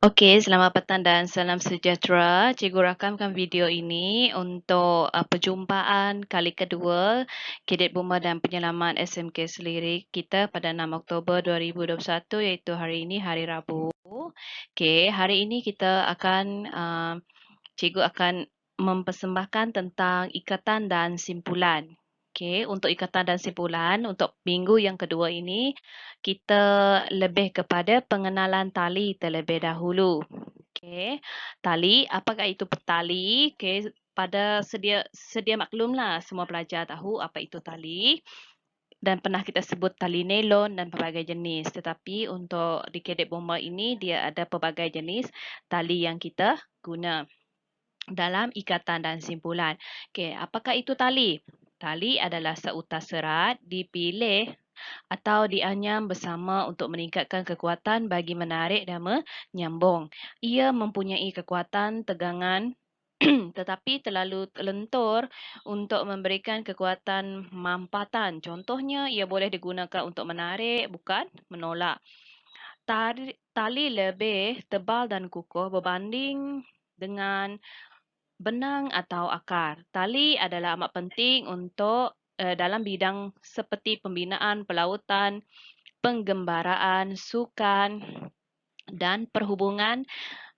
Okey, selamat petang dan salam sejahtera. Cikgu rakamkan video ini untuk perjumpaan kali kedua Cadet Bomba dan Penyelamat SMK Selirik kita pada 6 Oktober 2021 iaitu hari ini, hari Rabu. Okey, hari ini kita akan cikgu akan mempersembahkan tentang ikatan dan simpulan. Okey, untuk ikatan dan simpulan untuk minggu yang kedua ini kita lebih kepada pengenalan tali terlebih dahulu. Okey, tali, apakah itu tali? Okey, pada sedia maklumlah semua pelajar tahu apa itu tali dan pernah kita sebut tali nelon dan pelbagai jenis. Tetapi untuk di Cadet Bomba ini dia ada pelbagai jenis tali yang kita guna dalam ikatan dan simpulan. Okey, apakah itu tali? Tali adalah seutas serat dipilih atau dianyam bersama untuk meningkatkan kekuatan bagi menarik dan menyambung. Ia mempunyai kekuatan tegangan tetapi terlalu lentur untuk memberikan kekuatan mampatan. Contohnya, ia boleh digunakan untuk menarik, bukan menolak. Tali lebih tebal dan kukuh berbanding dengan benang atau akar. Tali adalah amat penting untuk dalam bidang seperti pembinaan, pelautan, penggembaraan, sukan dan perhubungan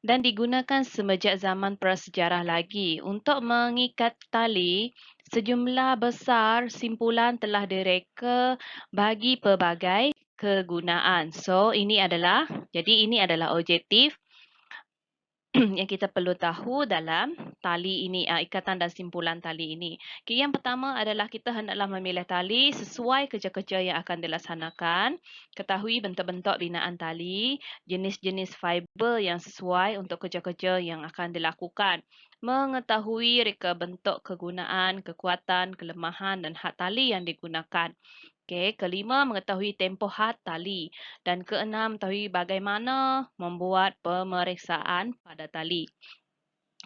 dan digunakan semenjak zaman prasejarah lagi. Untuk mengikat tali, sejumlah besar simpulan telah direka bagi pelbagai kegunaan. Jadi ini adalah objektif yang kita perlu tahu dalam tali ini, ikatan dan simpulan tali ini. Okay, yang pertama adalah kita hendaklah memilih tali sesuai kerja-kerja yang akan dilaksanakan. Ketahui bentuk-bentuk binaan tali, jenis-jenis fiber yang sesuai untuk kerja-kerja yang akan dilakukan. Mengetahui reka bentuk kegunaan, kekuatan, kelemahan dan had tali yang digunakan. Okey, kelima, mengetahui tempoh had tali. Dan keenam, mengetahui bagaimana membuat pemeriksaan pada tali.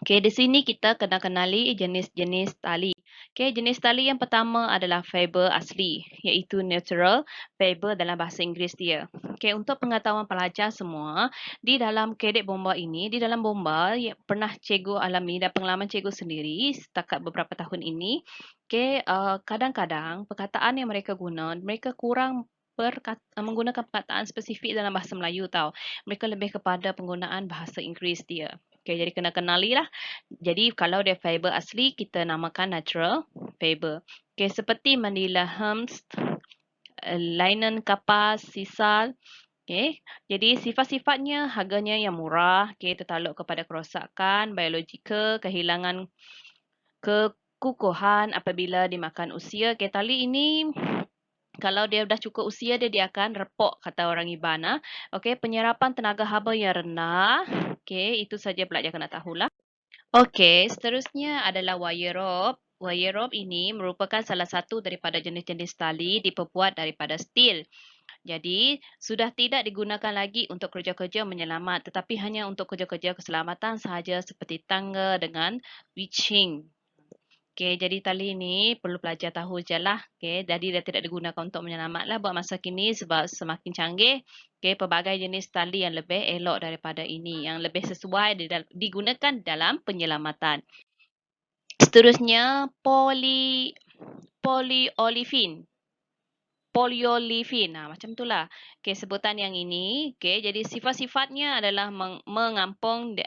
Okey, di sini kita kena kenali jenis-jenis tali. Okey, jenis tali yang pertama adalah fiber asli, iaitu natural fiber dalam bahasa Inggeris dia. Okey, untuk pengetahuan pelajar semua, di dalam Cadet Bomba ini, di dalam bomba yang pernah cikgu alami dan pengalaman cikgu sendiri setakat beberapa tahun ini, okey, kadang-kadang perkataan yang mereka guna, mereka kurang menggunakan perkataan spesifik dalam bahasa Melayu tau. Mereka lebih kepada penggunaan bahasa Inggeris dia. Okey, jadi kena kenalilah. Jadi kalau dia fiber asli, kita namakan natural fiber. Okey, seperti Manila Hemp, linen kapas, sisal. Okey, jadi sifat-sifatnya harganya yang murah, okey, tertakluk kepada kerosakan, biologikal, kehilangan kekukuhan apabila dimakan usia. Okey, tali ini kalau dia dah cukup usia dia akan repok, kata orang Iban. Okey, penyerapan tenaga haba yang rendah. Okey, itu saja pelajar kena tahulah. Okey, seterusnya adalah wire rope. Wire rope ini merupakan salah satu daripada jenis-jenis tali diperbuat daripada steel. Jadi, sudah tidak digunakan lagi untuk kerja-kerja menyelamat tetapi hanya untuk kerja-kerja keselamatan sahaja seperti tangga dengan witching. Okey, jadi tali ini perlu pelajar tahu je lah. Okey, jadi dia tidak digunakan untuk menyelamat lah buat masa kini sebab semakin canggih. Okey, pelbagai jenis tali yang lebih elok daripada ini, yang lebih sesuai digunakan dalam penyelamatan. Seterusnya, polyolefin. Polyolefin. Macam itulah. Okey, sebutan yang ini. Okey, jadi sifat-sifatnya adalah mengampung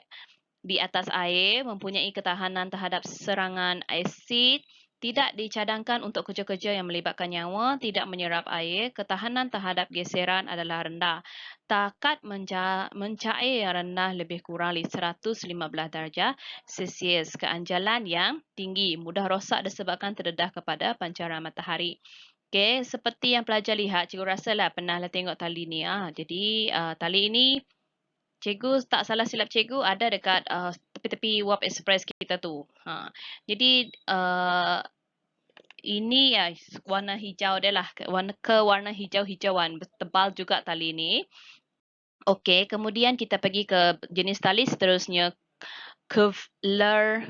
di atas air, mempunyai ketahanan terhadap serangan asid, tidak dicadangkan untuk kerja-kerja yang melibatkan nyawa, tidak menyerap air, ketahanan terhadap geseran adalah rendah. Takat mencair yang rendah lebih kurang 115 darjah Celsius. Keanjalan yang tinggi, mudah rosak disebabkan terdedah kepada pancaran matahari. Okey, seperti yang pelajar lihat, cikgu rasalah pernahlah tengok tali ni. Jadi tali ini cikgu tak salah silap cikgu ada dekat tepi-tepi Wap Express kita tu. Jadi ini ya warna hijau dia lah, warna hijau-hijauan, tebal juga tali ni. Okey, kemudian kita pergi ke jenis tali seterusnya, Kevlar.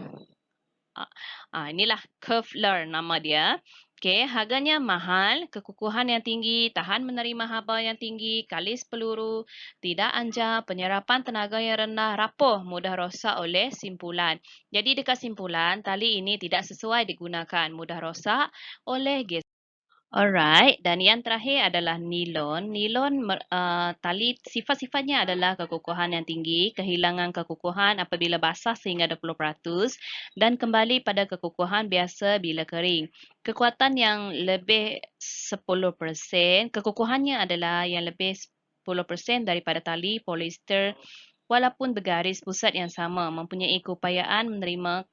Inilah Kevlar nama dia. Okey, harganya mahal, kekukuhan yang tinggi, tahan menerima haba yang tinggi, kalis peluru, tidak anja, penyerapan tenaga yang rendah, rapuh, mudah rosak oleh simpulan. Jadi dekat simpulan, tali ini tidak sesuai digunakan, mudah rosak oleh alright, dan yang terakhir adalah nilon. Nilon tali sifat-sifatnya adalah kekukuhan yang tinggi, kehilangan kekukuhan apabila basah sehingga 20% dan kembali pada kekukuhan biasa bila kering. Kekuatan yang lebih 10%, kekukuhannya adalah yang lebih 10% daripada tali polister walaupun bergaris pusat yang sama, mempunyai keupayaan menerima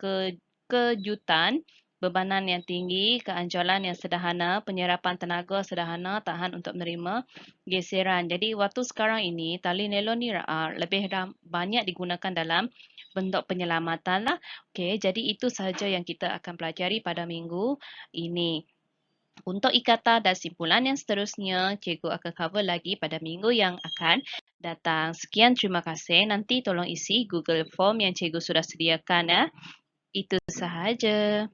kejutan, bebanan yang tinggi, keancalan yang sederhana, penyerapan tenaga sederhana, tahan untuk menerima geseran. Jadi waktu sekarang ini, tali nilon ni lebih banyak digunakan dalam bentuk penyelamatan lah. Okey, jadi itu sahaja yang kita akan pelajari pada minggu ini. Untuk ikatan dan simpulan yang seterusnya, cikgu akan cover lagi pada minggu yang akan datang. Sekian, terima kasih. Nanti tolong isi Google Form yang cikgu sudah sediakan ya. Itu sahaja.